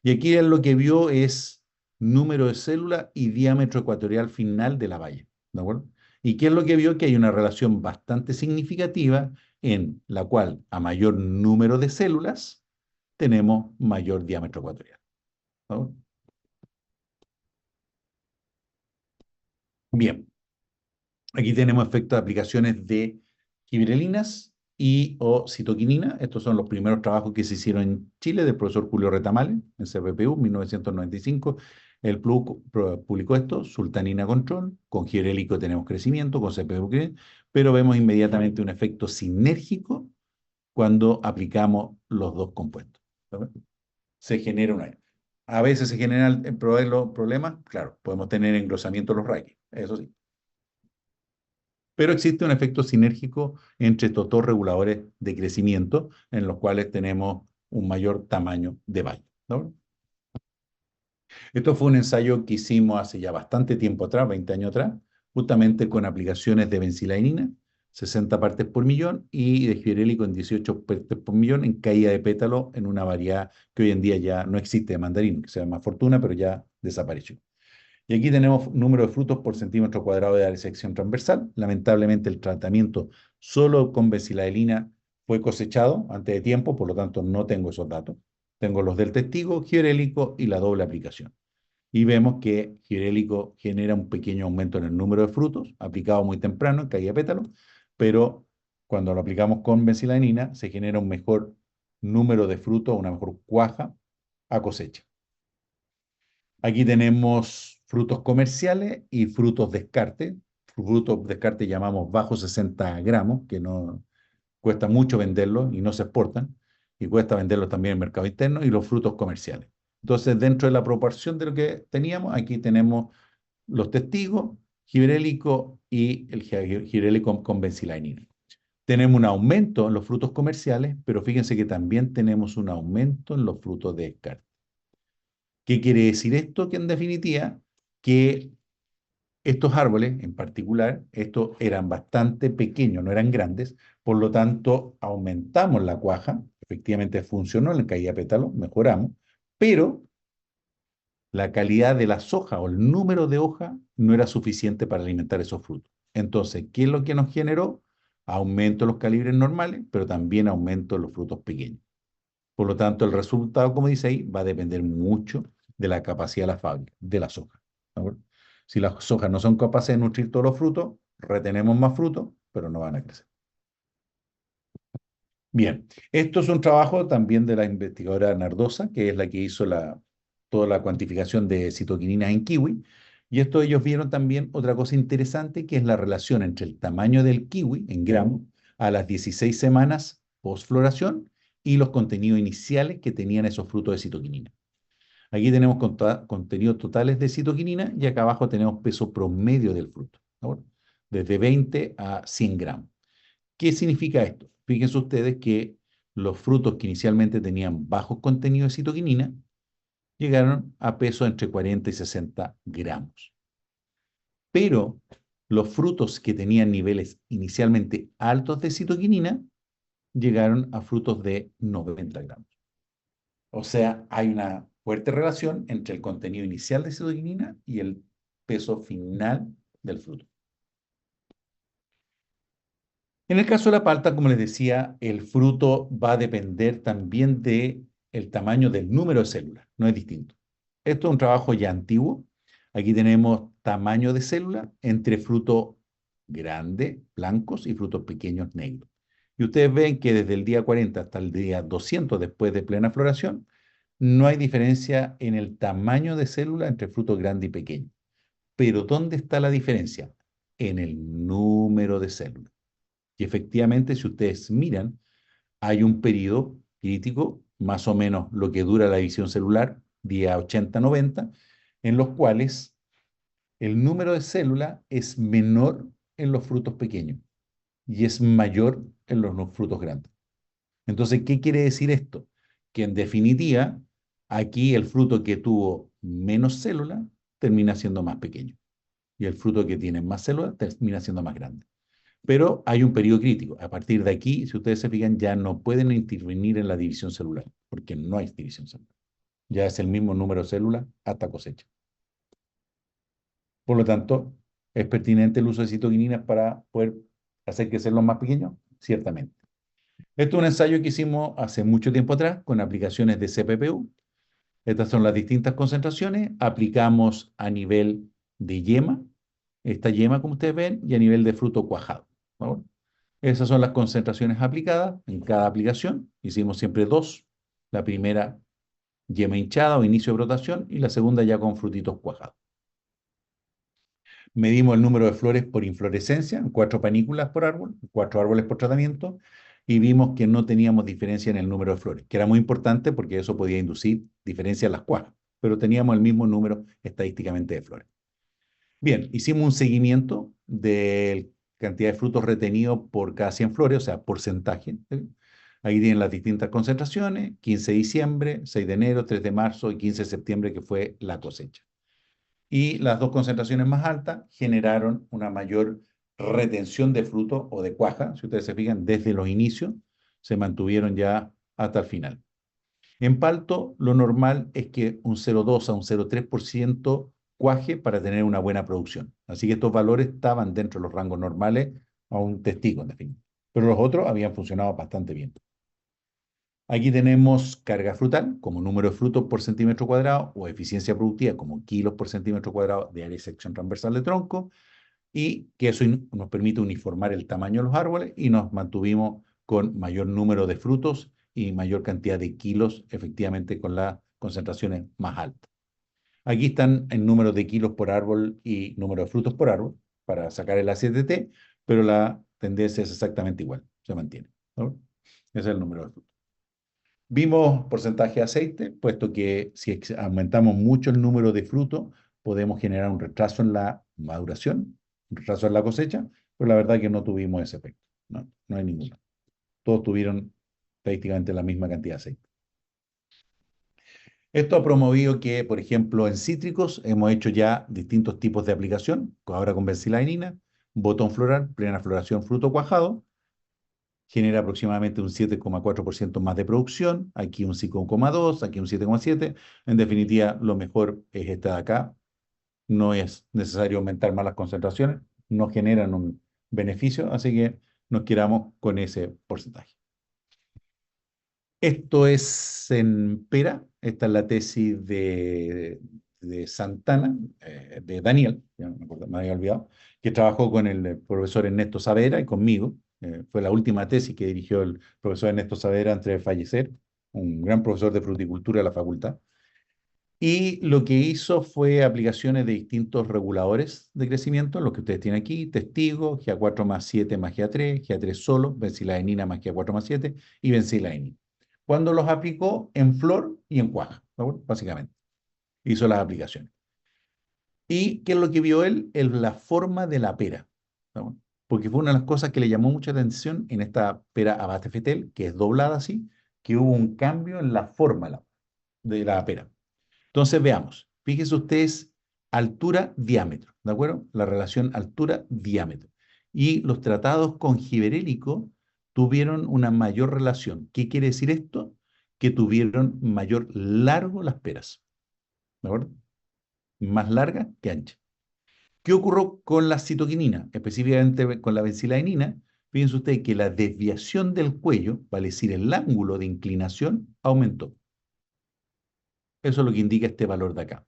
Y aquí él lo que vio es número de células y diámetro ecuatorial final de la valla, ¿de acuerdo? ¿Y qué es lo que vio? Que hay una relación bastante significativa en la cual a mayor número de células tenemos mayor diámetro ecuatorial, ¿no? Bien, aquí tenemos efectos de aplicaciones de gibrelinas y o citoquinina. Estos son los primeros trabajos que se hicieron en Chile del profesor Julio Retamales, en CPPU, 1995. Él publicó esto, sultanina control, con gibrelélico tenemos crecimiento, con CPPU, pero vemos inmediatamente un efecto sinérgico cuando aplicamos los dos compuestos, ¿sabes? Se genera una. A veces se generan problemas, claro, podemos tener engrosamiento de los raquis, eso sí. Pero existe un efecto sinérgico entre estos dos reguladores de crecimiento en los cuales tenemos un mayor tamaño de valle, ¿no? Esto fue un ensayo que hicimos hace ya bastante tiempo atrás, 20 años atrás, justamente con aplicaciones de bencilainina, 60 partes por millón, y de gibrelélico en 18 partes por millón en caída de pétalo en una variedad que hoy en día ya no existe de mandarín, que se llama Fortuna, pero ya desapareció. Y aquí tenemos número de frutos por centímetro cuadrado de área de sección transversal. Lamentablemente el tratamiento solo con bencilaelina fue cosechado antes de tiempo, por lo tanto no tengo esos datos. Tengo los del testigo, gibrelélico y la doble aplicación. Y vemos que gibrelélico genera un pequeño aumento en el número de frutos, aplicado muy temprano en caída de pétalo, pero cuando lo aplicamos con bencilaenina se genera un mejor número de frutos, una mejor cuaja a cosecha. Aquí tenemos frutos comerciales y frutos descarte. Frutos descarte llamamos bajo 60 gramos, que no cuesta mucho venderlos y no se exportan, y cuesta venderlos también en el mercado interno, y los frutos comerciales. Entonces, dentro de la proporción de lo que teníamos, aquí tenemos los testigos, gibrelélico y el gibrelélico con bencilainina. Tenemos un aumento en los frutos comerciales, pero fíjense que también tenemos un aumento en los frutos de descarte. ¿Qué quiere decir esto? Que en definitiva, que estos árboles en particular, estos eran bastante pequeños, no eran grandes, por lo tanto aumentamos la cuaja, efectivamente funcionó en la caída de pétalos, mejoramos, pero la calidad de las hojas o el número de hojas no era suficiente para alimentar esos frutos. Entonces, ¿qué es lo que nos generó? Aumento de los calibres normales, pero también aumento de los frutos pequeños. Por lo tanto, el resultado, como dice ahí, va a depender mucho de la capacidad de la fábrica, de las hojas. ¿De acuerdo? Si las hojas no son capaces de nutrir todos los frutos, retenemos más frutos, pero no van a crecer. Bien, esto es un trabajo también de la investigadora Nardosa, que es la que hizo toda la cuantificación de citoquininas en kiwi. Y esto ellos vieron también otra cosa interesante, que es la relación entre el tamaño del kiwi en gramos a las 16 semanas post-floración y los contenidos iniciales que tenían esos frutos de citoquinina. Aquí tenemos contenidos totales de citoquinina y acá abajo tenemos peso promedio del fruto, ¿no? Desde 20 a 100 gramos. ¿Qué significa esto? Fíjense ustedes que los frutos que inicialmente tenían bajos contenidos de citoquinina llegaron a peso entre 40 y 60 gramos. Pero los frutos que tenían niveles inicialmente altos de citoquinina llegaron a frutos de 90 gramos. O sea, hay una fuerte relación entre el contenido inicial de citoquinina y el peso final del fruto. En el caso de la palta, como les decía, el fruto va a depender también de el tamaño del número de células, no es distinto. Esto es un trabajo ya antiguo. Aquí tenemos tamaño de célula entre frutos grandes, blancos, y frutos pequeños, negros. Y ustedes ven que desde el día 40 hasta el día 200 después de plena floración, no hay diferencia en el tamaño de célula entre frutos grandes y pequeños. Pero ¿dónde está la diferencia? En el número de células. Y efectivamente, si ustedes miran, hay un periodo crítico, más o menos lo que dura la división celular, día 80-90, en los cuales el número de células es menor en los frutos pequeños y es mayor en los frutos grandes. Entonces, ¿qué quiere decir esto? Que en definitiva, aquí el fruto que tuvo menos células termina siendo más pequeño y el fruto que tiene más células termina siendo más grande. Pero hay un periodo crítico. A partir de aquí, si ustedes se fijan, ya no pueden intervenir en la división celular, porque no hay división celular. Ya es el mismo número de células hasta cosecha. Por lo tanto, ¿es pertinente el uso de citoquininas para poder hacer crecer los más pequeños? Ciertamente. Esto es un ensayo que hicimos hace mucho tiempo atrás con aplicaciones de CPPU. Estas son las distintas concentraciones. Aplicamos a nivel de yema, esta yema como ustedes ven, y a nivel de fruto cuajado. ¿No? Esas son las concentraciones aplicadas en cada aplicación. Hicimos siempre dos. La primera yema hinchada o inicio de brotación y la segunda ya con frutitos cuajados. Medimos el número de flores por inflorescencia, en 4 panículas por árbol, 4 árboles por tratamiento, y vimos que no teníamos diferencia en el número de flores, que era muy importante porque eso podía inducir diferencia en las cuajas, pero teníamos el mismo número estadísticamente de flores. Bien, hicimos un seguimiento de cantidad de frutos retenidos por cada 100 flores, o sea, porcentaje. Ahí tienen las distintas concentraciones, 15 de diciembre, 6 de enero, 3 de marzo y 15 de septiembre, que fue la cosecha. Y las dos concentraciones más altas generaron una mayor retención de fruto o de cuaja, si ustedes se fijan, desde los inicios, se mantuvieron ya hasta el final. En palto, lo normal es que un 0,2 a un 0,3% cuaje para tener una buena producción. Así que estos valores estaban dentro de los rangos normales a un testigo, en definitiva. Pero los otros habían funcionado bastante bien. Aquí tenemos carga frutal como número de frutos por centímetro cuadrado o eficiencia productiva como kilos por centímetro cuadrado de área de sección transversal de tronco, y que eso nos permite uniformar el tamaño de los árboles y nos mantuvimos con mayor número de frutos y mayor cantidad de kilos efectivamente con las concentraciones más altas. Aquí están el número de kilos por árbol y número de frutos por árbol para sacar el ACTT, pero la tendencia es exactamente igual, se mantiene, ¿no? Ese es el número de frutos. Vimos porcentaje de aceite, puesto que si aumentamos mucho el número de frutos, podemos generar un retraso en la maduración, un retraso en la cosecha, pero la verdad es que no tuvimos ese efecto. No, no hay ninguno. Todos tuvieron prácticamente la misma cantidad de aceite. Esto ha promovido que, por ejemplo, en cítricos hemos hecho ya distintos tipos de aplicación, ahora con bencilaenina, botón floral, plena floración, fruto cuajado, genera aproximadamente un 7,4% más de producción, aquí un 5,2, aquí un 7,7. En definitiva, lo mejor es esta de acá. No es necesario aumentar más las concentraciones, no generan un beneficio, así que nos quedamos con ese porcentaje. Esto es en pera, esta es la tesis de Santana, de Daniel, ya me había olvidado, que trabajó con el profesor Ernesto Saavedra y conmigo. Fue la última tesis que dirigió el profesor Ernesto Saavedra antes de fallecer, un gran profesor de fruticultura de la facultad. Y lo que hizo fue aplicaciones de distintos reguladores de crecimiento, los que ustedes tienen aquí, testigo, GA4 más 7 más GA3, GA3 solo, bencilaenina más GA4 más 7 y bencilaenina. Cuando los aplicó en flor y en cuaja, ¿no? Básicamente. Hizo las aplicaciones. ¿Y qué es lo que vio él? La forma de la pera, ¿no? Porque fue una de las cosas que le llamó mucha atención en esta pera Abate-Fetel, que es doblada así, que hubo un cambio en la forma de la pera. Entonces veamos, fíjense ustedes, altura-diámetro, ¿de acuerdo? La relación altura-diámetro. Y los tratados con giberélico tuvieron una mayor relación. ¿Qué quiere decir esto? Que tuvieron mayor largo las peras, ¿de acuerdo? Más larga que ancha. ¿Qué ocurrió con la citoquinina? Específicamente con la bencilaenina. Fíjense ustedes que la desviación del cuello, vale decir el ángulo de inclinación, aumentó. Eso es lo que indica este valor de acá.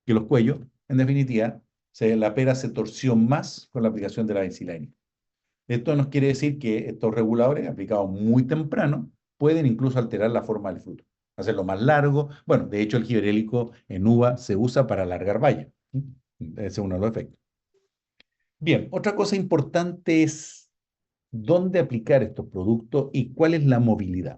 Que los cuellos, en definitiva, la pera se torció más con la aplicación de la bencilaenina. Esto nos quiere decir que estos reguladores, aplicados muy temprano, pueden incluso alterar la forma del fruto, hacerlo más largo. Bueno, de hecho, el giberélico en uva se usa para alargar bayas. Ese es uno de los efectos. Bien, otra cosa importante es dónde aplicar estos productos y cuál es la movilidad.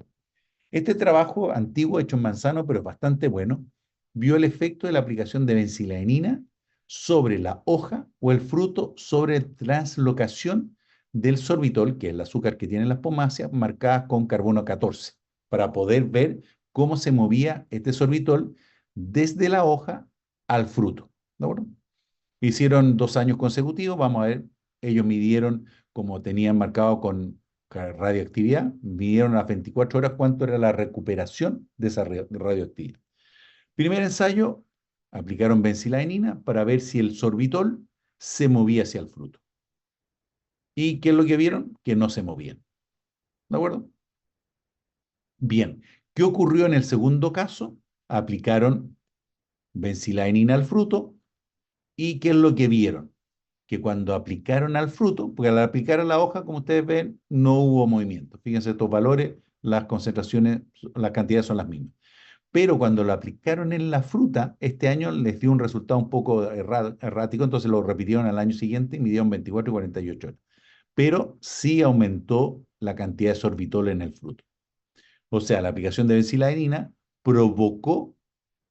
Este trabajo antiguo hecho en Manzano, pero es bastante bueno, vio el efecto de la aplicación de bencilaenina sobre la hoja o el fruto sobre translocación del sorbitol, que es el azúcar que tienen las pomáceas, marcadas con carbono 14, para poder ver cómo se movía este sorbitol desde la hoja al fruto. ¿De acuerdo? Hicieron 2 años consecutivos, vamos a ver, ellos midieron como tenían marcado con radioactividad, midieron a las 24 horas cuánto era la recuperación de esa radioactividad. Primer ensayo, aplicaron bencilaenina para ver si el sorbitol se movía hacia el fruto. ¿Y qué es lo que vieron? Que no se movían. ¿De acuerdo? Bien. ¿Qué ocurrió en el segundo caso? Aplicaron bencilaenina al fruto y ¿qué es lo que vieron? Que cuando aplicaron al fruto, porque al aplicar a la hoja, como ustedes ven, no hubo movimiento. Fíjense estos valores, las concentraciones, las cantidades son las mismas. Pero cuando lo aplicaron en la fruta, este año les dio un resultado un poco errático, entonces lo repitieron al año siguiente y midieron 24 y 48 horas. Pero sí aumentó la cantidad de sorbitol en el fruto. O sea, la aplicación de bencilaenina provocó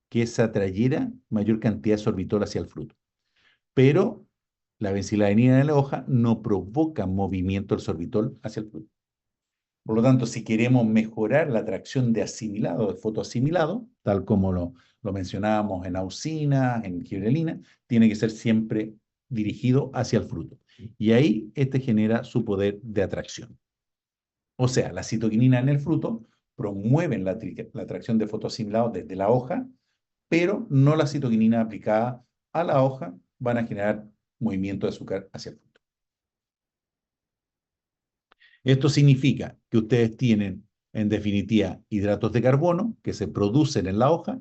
que se atrayera mayor cantidad de sorbitol hacia el fruto. Pero la bencilaenina en la hoja no provoca movimiento del sorbitol hacia el fruto. Por lo tanto, si queremos mejorar la atracción de asimilado, de fotoasimilado, tal como lo mencionábamos en auxina, en gibrelina, tiene que ser siempre dirigido hacia el fruto. Y ahí este genera su poder de atracción. O sea, la citoquinina en el fruto promueven la atracción de fotoasimilado desde la hoja, pero no la citoquinina aplicada a la hoja van a generar movimiento de azúcar hacia el fruto. Esto significa que ustedes tienen, en definitiva, hidratos de carbono que se producen en la hoja,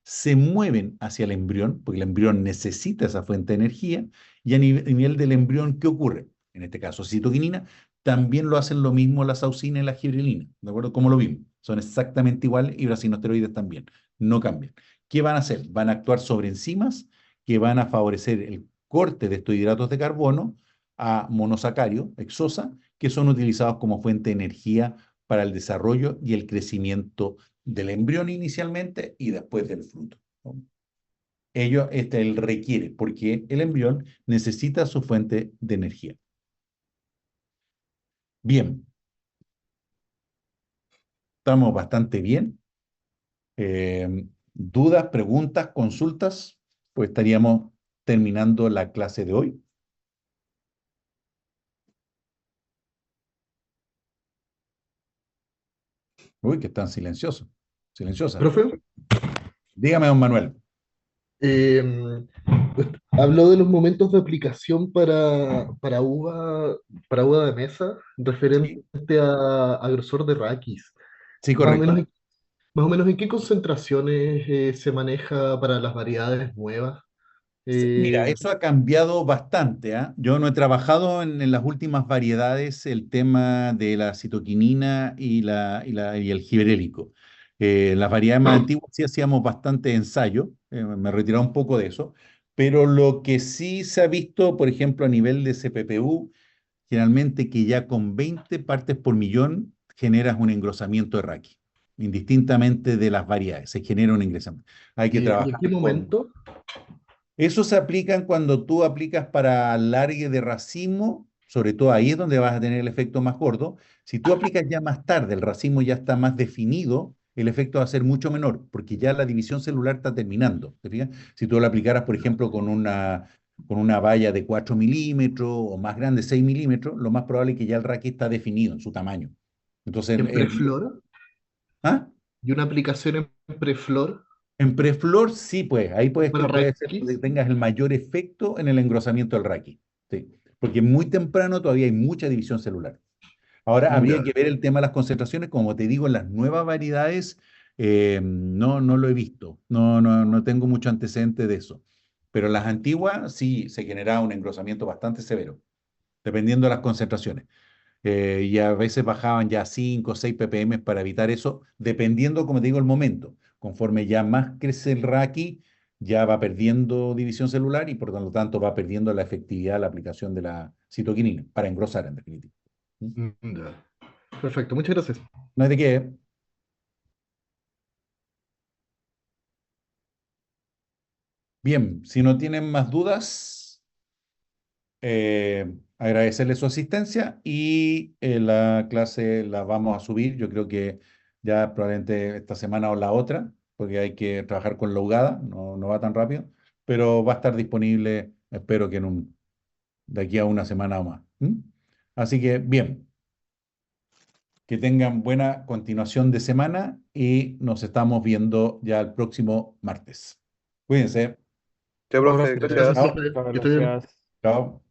se mueven hacia el embrión, porque el embrión necesita esa fuente de energía, y a nivel del embrión, ¿qué ocurre? En este caso, citoquinina, también lo hacen lo mismo la saucina y la gibrelina, ¿de acuerdo? Como lo vimos, son exactamente iguales y brasinosteroides también, no cambian. ¿Qué van a hacer? Van a actuar sobre enzimas que van a favorecer el corte de estos hidratos de carbono a monosacario, hexosa, que son utilizados como fuente de energía para el desarrollo y el crecimiento del embrión inicialmente y después del fruto, ¿no? Él requiere, porque el embrión necesita su fuente de energía. Bien, estamos bastante bien. ¿Dudas, preguntas, consultas? Pues estaríamos terminando la clase de hoy. Uy, que están silenciosos, silenciosas. Profe, Dígame, don Manuel. eh, habló de los momentos de aplicación para uva de mesa, Sí, referente a grosor de raquis. sí, Más o menos, correcto. más o menos en qué concentraciones se maneja para las variedades nuevas. Sí, mira, Eh, eso ha cambiado bastante, ¿ah? Yo no he trabajado en las últimas variedades el tema de la citoquinina y el gibberélico. En las variedades más antiguas sí hacíamos bastante ensayo, me he retirado un poco de eso, pero lo que sí se ha visto, por ejemplo, a nivel de CPPU, generalmente que ya con 20 partes por millón generas un engrosamiento de Raki, indistintamente de las variedades, se genera un engrosamiento. Hay que ¿Y en trabajar qué con momento? eso se aplica cuando tú aplicas para alargue de racimo, sobre todo ahí es donde vas a tener el efecto más gordo. Si tú aplicas ya más tarde, el racimo ya está más definido, el efecto va a ser mucho menor, porque ya la división celular está terminando. ¿Te fijas? Si tú lo aplicaras, por ejemplo, con una valla de 4 milímetros o más grande, 6 milímetros, lo más probable es que ya el raquí está definido en su tamaño. Entonces, ¿En preflor? ¿ah? ¿Y una aplicación en preflor En preflor, sí, pues, ahí para puede ser donde raquis? tengas el mayor efecto en el engrosamiento del raqui. Sí, porque muy temprano todavía hay mucha división celular. Ahora, habría Ya. que ver el tema de las concentraciones, como te digo, en las nuevas variedades, no lo he visto, no tengo mucho antecedente de eso. Pero en las antiguas sí se generaba un engrosamiento bastante severo, dependiendo de las concentraciones. Y a veces bajaban ya 5 o 6 ppm para evitar eso, dependiendo, como te digo, el momento. Conforme ya más crece el raqui, ya va perdiendo división celular y por lo tanto va perdiendo la efectividad de la aplicación de la citoquinina, para engrosar en definitiva. ¿Mm? Ya. Perfecto, muchas gracias. No hay de qué. Bien, si no tienen más dudas, agradecerle su asistencia y la clase la vamos a subir. Yo creo que ya probablemente esta semana o la otra, porque hay que trabajar con la UGADA, no va tan rápido, pero va a estar disponible, espero que de aquí a una semana o más. ¿Mm? Así que bien, que tengan buena continuación de semana y nos estamos viendo ya el próximo martes. Cuídense. Chao, Muchas profe, gracias, gracias. Chao. profe. Muchas Que esté bien. gracias. Chao.